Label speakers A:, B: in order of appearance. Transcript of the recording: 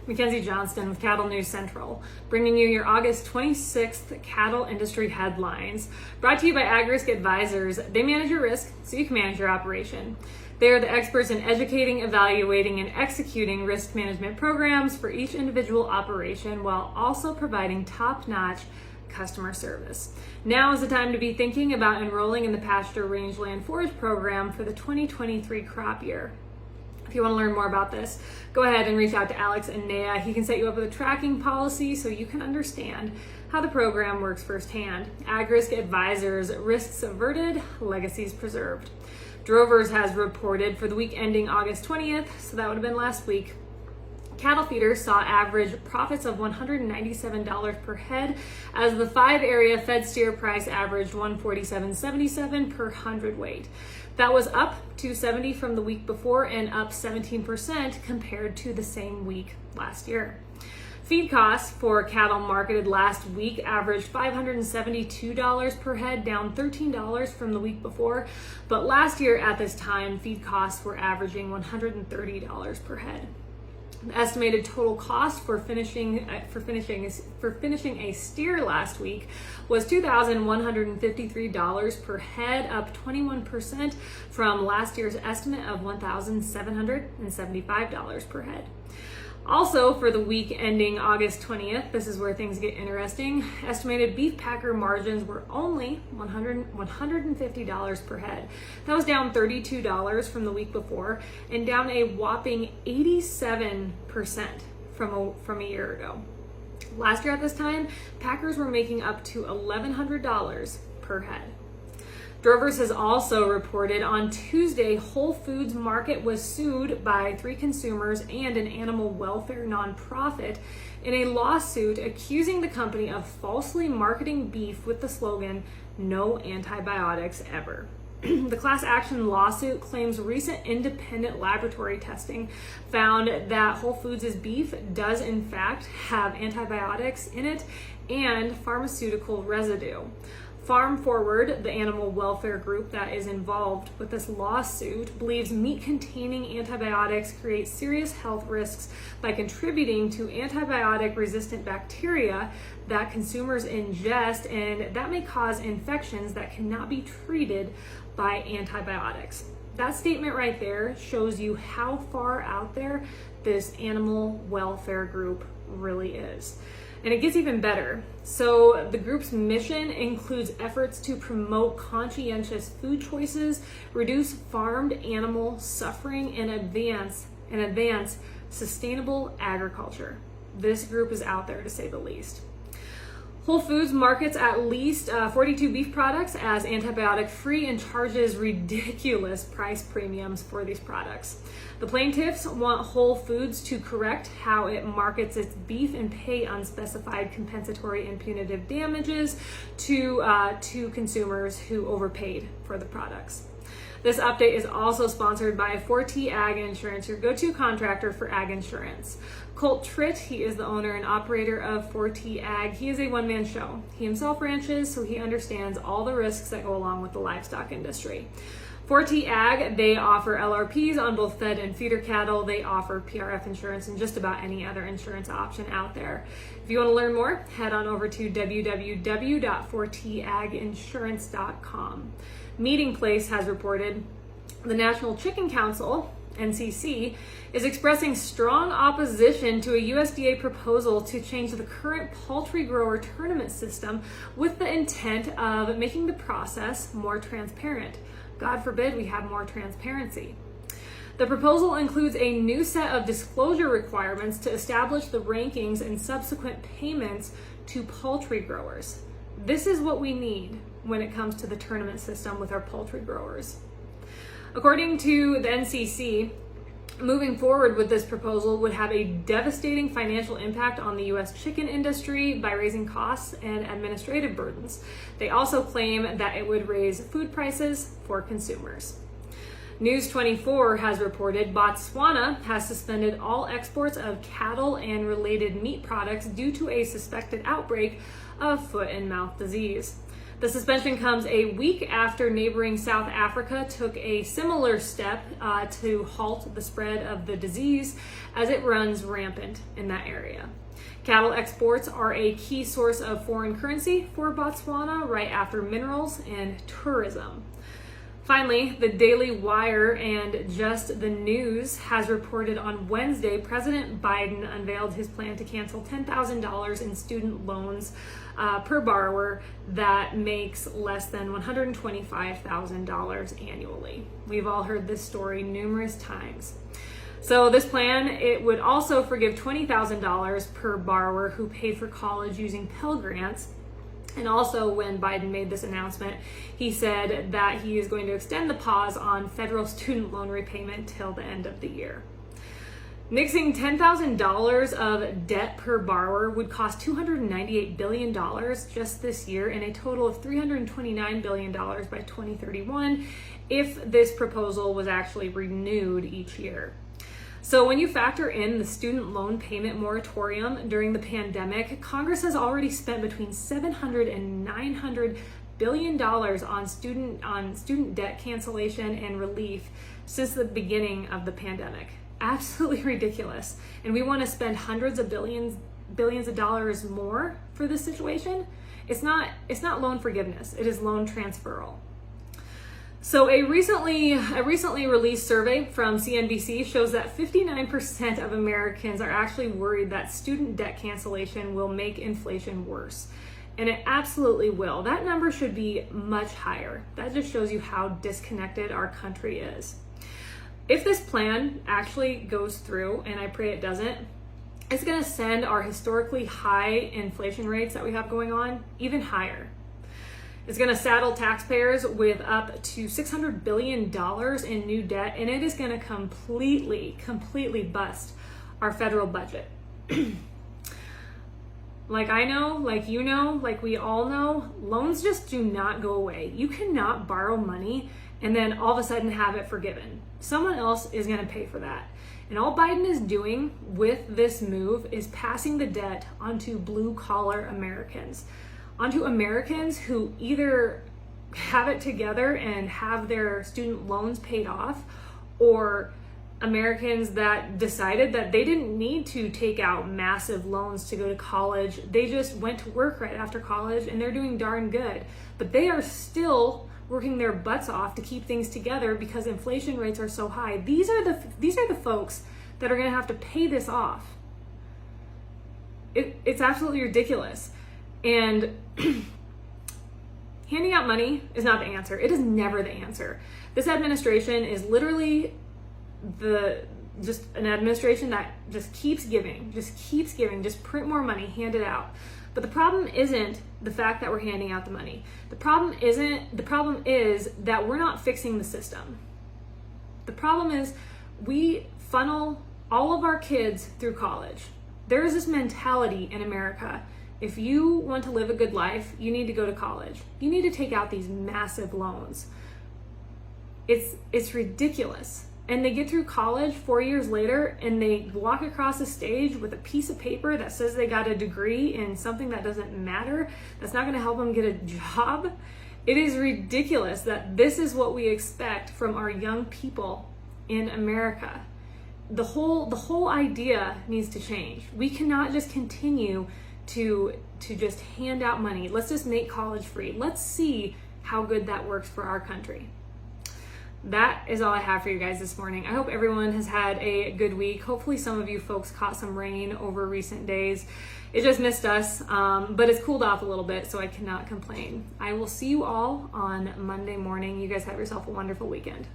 A: Mackenzie Johnston with Cattle News Central, bringing you your August 26th cattle industry headlines. Brought to you by AgRisk Advisors. They manage your risk so you can manage your operation. They are the experts in educating, evaluating, and executing risk management programs for each individual operation while also providing top-notch customer service. Now is the time to be thinking about enrolling in the Pasture Rangeland Forage Program for the 2023 crop year. If you want to learn more about this, go ahead and reach out to Alex and Naya. He can set you up with a tracking policy so you can understand how the program works firsthand. AgRisk Advisors, risks averted, legacies preserved. Drovers has reported for the week ending August 20th, so that would have been last week. Cattle feeders saw average profits of $197 per head as the 5-area fed steer price averaged $147.77 per hundredweight. That was up $270 from the week before and up 17% compared to the same week last year. Feed costs for cattle marketed last week averaged $572 per head, down $13 from the week before. But last year at this time, feed costs were averaging $130 per head. The estimated total cost for finishing a steer last week was $2,153 per head, up 21% from last year's estimate of $1,775 per head. Also, for the week ending August 20th, this is where things get interesting, estimated Beefpacker margins were only $150 per head. That was down $32 from the week before and down a whopping 87% from a year ago. Last year at this time, packers were making up to $1,100 per head. Drovers has also reported on Tuesday Whole Foods Market was sued by 3 consumers and an animal welfare nonprofit in a lawsuit accusing the company of falsely marketing beef with the slogan, "No antibiotics ever." The class action lawsuit claims recent independent laboratory testing found that Whole Foods' beef does in fact have antibiotics in it and pharmaceutical residue. Farm Forward, the animal welfare group that is involved with this lawsuit, believes meat containing antibiotics create serious health risks by contributing to antibiotic-resistant bacteria that consumers ingest, and that may cause infections that cannot be treated by antibiotics. That statement right there shows you how far out there this animal welfare group really is. And it gets even better. So the group's mission includes efforts to promote conscientious food choices, reduce farmed animal suffering, and advance sustainable agriculture. This group is out there to say the least. Whole Foods markets at least 42 beef products as antibiotic-free and charges ridiculous price premiums for these products. The plaintiffs want Whole Foods to correct how it markets its beef and pay unspecified compensatory and punitive damages to consumers who overpaid for the products. This update is also sponsored by 4T Ag Insurance, your go-to contractor for ag insurance. Colt Tritt, he is the owner and operator of 4T Ag. He is a one-man show. He himself ranches, so he understands all the risks that go along with the livestock industry. 4T Ag, they offer LRPs on both fed and feeder cattle. They offer PRF insurance and just about any other insurance option out there. If you want to learn more, head on over to www.4taginsurance.com. Meeting Place has reported the National Chicken Council, NCC, is expressing strong opposition to a USDA proposal to change the current poultry grower tournament system with the intent of making the process more transparent. God forbid we have more transparency. The proposal includes a new set of disclosure requirements to establish the rankings and subsequent payments to poultry growers. This is what we need when it comes to the tournament system with our poultry growers. According to the NCC, moving forward with this proposal would have a devastating financial impact on the U.S. chicken industry by raising costs and administrative burdens. They also claim that it would raise food prices for consumers. News 24 has reported Botswana has suspended all exports of cattle and related meat products due to a suspected outbreak of foot and mouth disease. The suspension comes a week after neighboring South Africa took a similar step to halt the spread of the disease as it runs rampant in that area. Cattle exports are a key source of foreign currency for Botswana, right after minerals and tourism. Finally, the Daily Wire and Just the News has reported on Wednesday President Biden unveiled his plan to cancel $10,000 in student loans per borrower that makes less than $125,000 annually. We've all heard this story numerous times. So this plan, it would also forgive $20,000 per borrower who paid for college using Pell Grants. And also, when Biden made this announcement, he said that he is going to extend the pause on federal student loan repayment till the end of the year. Nixing $10,000 of debt per borrower would cost $298 billion just this year and a total of $329 billion by 2031 if this proposal was actually renewed each year. So when you factor in the student loan payment moratorium during the pandemic, Congress has already spent between $700 and $900 billion on student debt cancellation and relief since the beginning of the pandemic. Absolutely ridiculous. And we want to spend hundreds of billions of dollars more for this situation. It's not loan forgiveness, it is loan transferal. So a recently released survey from CNBC shows that 59% of Americans are actually worried that student debt cancellation will make inflation worse. And it absolutely will. That number should be much higher. That just shows you how disconnected our country is. If this plan actually goes through, and I pray it doesn't, it's going to send our historically high inflation rates that we have going on even higher. It's going to saddle taxpayers with up to $600 billion in new debt, and it is going to completely bust our federal budget. Like I know, like you know, like we all know, loans just do not go away. You cannot borrow money and then all of a sudden have it forgiven. Someone else is going to pay for that. And all Biden is doing with this move is passing the debt onto blue-collar Americans. Onto Americans who either have it together and have their student loans paid off, or Americans that decided that they didn't need to take out massive loans to go to college. They just went to work right after college and they're doing darn good. But they are still working their butts off to keep things together because inflation rates are so high. These are the folks that are going to have to pay this off. It's absolutely ridiculous. And handing out money is not the answer. It is never the answer. This administration is literally just an administration that just keeps giving, just print more money, hand it out. But the problem isn't the fact that we're handing out the money. The problem is that we're not fixing the system. The problem is we funnel all of our kids through college. There is this mentality in America. If you want to live a good life, you need to go to college. You need to take out these massive loans. It's ridiculous. And they get through college 4 years later and they walk across the stage with a piece of paper that says they got a degree in something that doesn't matter, that's not going to help them get a job. It is ridiculous that this is what we expect from our young people in America. The whole idea needs to change. We cannot just continue to just hand out money. Let's just make college free. Let's see how good that works for our country. That is all I have for you guys this morning. I hope everyone has had a good week. Hopefully some of you folks caught some rain over recent days. It just missed us, but it's cooled off a little bit, so I cannot complain. I will see you all on Monday morning. You guys have yourself a wonderful weekend.